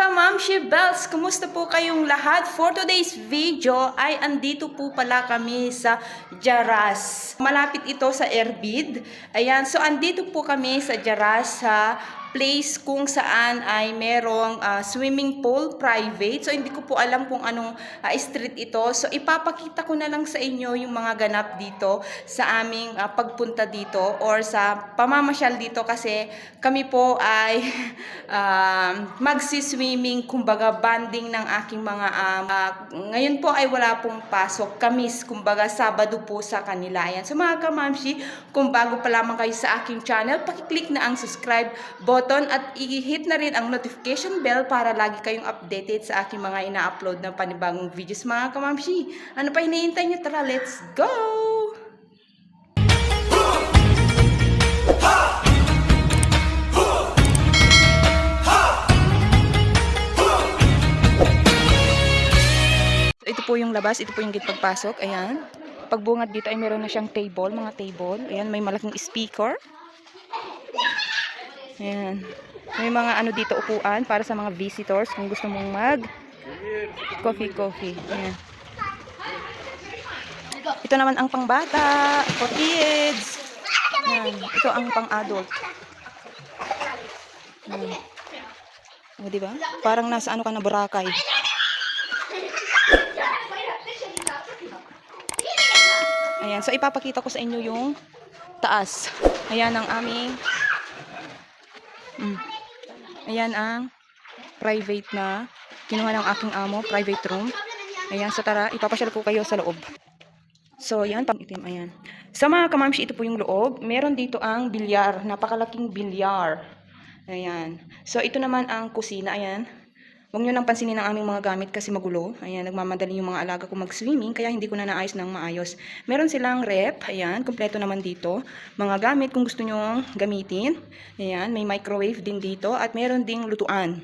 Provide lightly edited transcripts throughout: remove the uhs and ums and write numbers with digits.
Ka-Mamshi Bells, kumusta po kayong lahat? For today's video ay andito po pala kami sa Jaras. Malapit ito sa Erbid. Ayan, so andito po kami sa Jaras sa place kung saan ay merong swimming pool private. So hindi ko po alam kung anong street ito. So ipapakita ko na lang sa inyo yung mga ganap dito sa aming pagpunta dito or sa pamamasyal dito kasi kami po ay magsiswimming, kumbaga banding ng aking mga ngayon po ay wala pong pasok, kamis, kumbaga Sabado po sa kanila. Ayan. So mga kamamshi, kung bago pa lamang kayo sa aking channel, pakiclick na ang subscribe button at i-hit na rin ang notification bell para lagi kayong updated sa aking mga ina-upload na panibagong videos mga kamamshi. Ano pa hinihintay nyo? Tara, let's go! Ito po yung labas, ito po yung gate pagpasok. Ayan. Pagbungad dito ay meron na siyang table, mga table. Ayan, may malaking speaker. Ayan. May mga ano dito upuan para sa mga visitors kung gusto mong mag coffee. Ayan. Ito naman ang pangbata, for kids. Ayan. Ito ang pang-adult. Ayan. O, diba? Parang nasa ano ka na, Boracay. Ayan, so ipapakita ko sa inyo yung taas. Ayan ang aming ayan ang private na kinuha ng aking amo, private room. Ayan, so tara, ipapasyal ko kayo sa loob. So, ayan, pang-itim, ayan. Sa mga kamamshi, ito po yung loob. Meron dito ang bilyar, napakalaking bilyar. Ayan. So, ito naman ang kusina, ayan. Huwag nyo nang pansinin ang aming mga gamit kasi magulo. Ayan, nagmamadali yung mga alaga ko mag-swimming, kaya hindi ko na naayos ng maayos. Meron silang rep, ayan, kompleto naman dito. Mga gamit kung gusto nyo gamitin. Ayan, may microwave din dito at meron ding lutuan.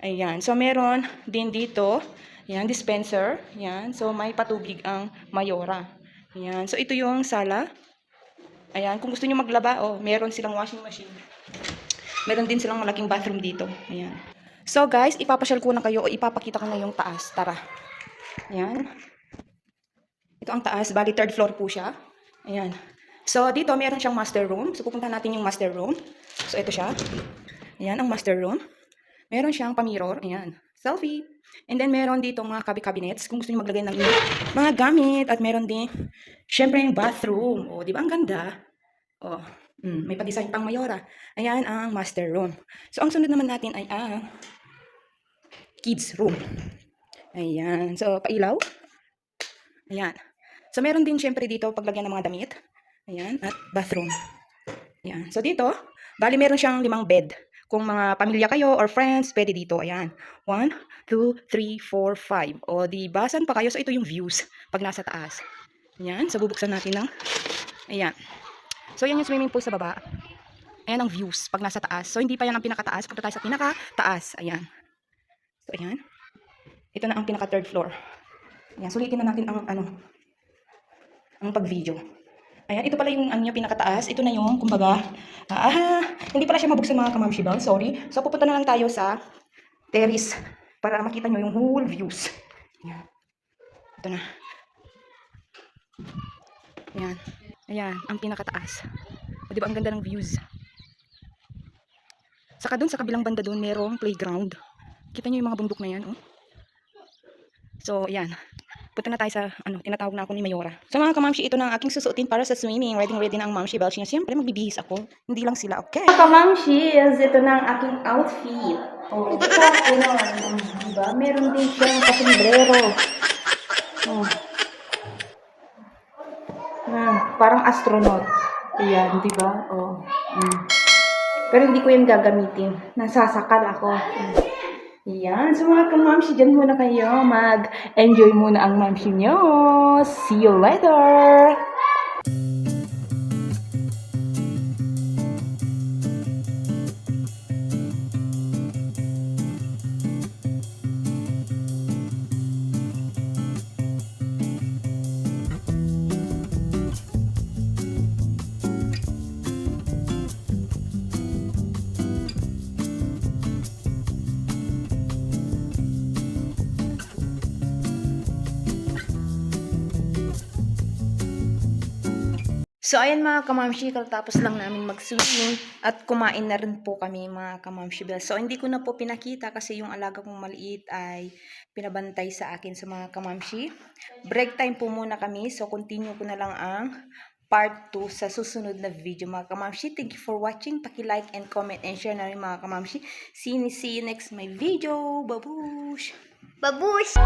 Ayan, so meron din dito, ayan, dispenser. Ayan, so may patubig ang Mayora. Ayan, so ito yung sala. Ayan, kung gusto nyo maglaba, oh, meron silang washing machine. Meron din silang malaking bathroom dito. Ayan. So guys, ipapasyal ko na kayo o ipapakita ko na yung taas. Tara. Ayan. Ito ang taas. Bali, third floor po siya. Ayan. So dito, meron siyang master room. So pupunta natin yung master room. So ito siya. Ayan, ang master room. Meron siyang pa-mirror. Ayan. Selfie. And then meron dito mga cabinets. Kung gusto niyo maglagay ng mga gamit. At meron din, syempre yung bathroom. O, di ba ang ganda? O. May pa-design pang Mayora. Ayan ang master room. So, ang sunod naman natin ay ang kids room. Ayan. So, pailaw. Ayan. So, meron din syempre dito paglagyan ng mga damit. Ayan. At bathroom. Ayan. So, dito, bali meron siyang 5 bed. Kung mga pamilya kayo or friends, pwede dito. Ayan. 1, 2, 3, 4, 5. O, di basan pa kayo. So, ito yung views pag nasa taas. Ayan. So, bubuksan natin ng ayan. So, yan yung swimming pool sa baba. Ayan ang views pag nasa taas. So, hindi pa yan ang pinakataas. Punta tayo sa pinakataas. Ayan. So, ayan. Ito na ang pinaka third floor. Ayan. Sulitin na natin ang, ang pag-video. Ayan. Ito pala yung pinakataas. Ito na yung, kumbaga, hindi pala siya mabuksan mga kamamshi bang. Sorry. So, pupunta na lang tayo sa terrace para makita nyo yung whole views. Ayan. Ito na. Ayan. Ayan, ang pinakataas. O, diba ang ganda ng views? Saka dun sa kabilang banda dun, merong playground. Kita nyo yung mga bundok na yan, oh. So, ayan. Punta na tayo sa, tinatawag na ako ni Mayora. So, mga kamamshi, ito na ang aking susuotin para sa swimming. Ready na ang mamshi bells niya. Siyempre, magbibihis ako. Hindi lang sila, okay? Mga kamamshi, ito na ang aking outfit. Oh, diba? Meron din siyang kasombrero. Oh. Parang astronaut. Ayan, di ba? Oh. Pero hindi ko yan gagamitin. Nasasakal ako. Ayan. So mga kamamshi, dyan muna kayo. Mag-enjoy muna ang mamshi nyo. See you later! So, ayan mga kamamshi, tapos lang namin mag-swimming at kumain na rin po kami mga kamamshi bell. So, hindi ko na po pinakita kasi yung alaga kong maliit ay pinabantay sa akin sa mga kamamshi. Break time po muna kami. So, continue ko na lang ang part 2 sa susunod na video mga kamamshi. Thank you for watching. Paki-like and comment and share na rin mga kamamshi. See you next my video. Babush! Babush!